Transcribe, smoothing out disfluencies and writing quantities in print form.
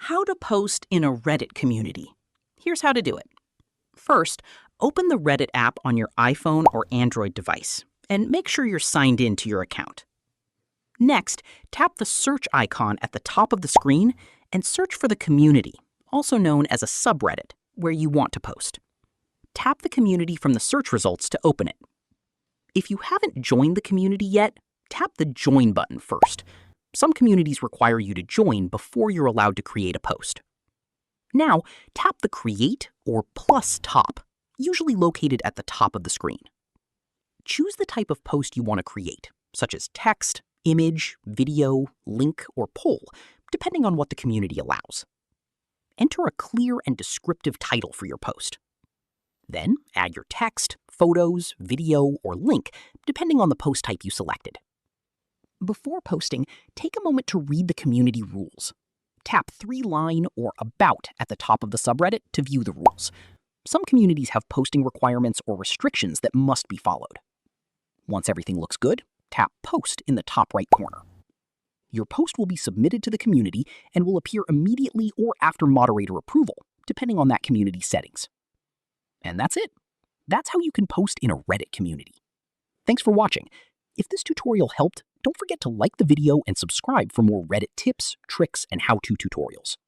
How to post in a Reddit community. Here's how to do it. First, open the Reddit app on your iPhone or Android device and make sure you're signed in to your account. Next, tap the search icon at the top of the screen and search for the community, also known as a subreddit, where you want to post. Tap the community from the search results to open it. If you haven't joined the community yet, tap the Join button first. Some communities require you to join before you're allowed to create a post. Now, tap the Create or Plus top, usually located at the top of the screen. Choose the type of post you want to create, such as text, image, video, link, or poll, depending on what the community allows. Enter a clear and descriptive title for your post. Then add your text, photos, video, or link, depending on the post type you selected. Before posting, take a moment to read the community rules. Tap 3-line or About at the top of the subreddit to view the rules. Some communities have posting requirements or restrictions that must be followed. Once everything looks good, tap Post in the top right corner. Your post will be submitted to the community and will appear immediately or after moderator approval, depending on that community's settings. And that's it. That's how you can post in a Reddit community. Thanks for watching. If this tutorial helped, don't forget to like the video and subscribe for more Reddit tips, tricks, and how-to tutorials.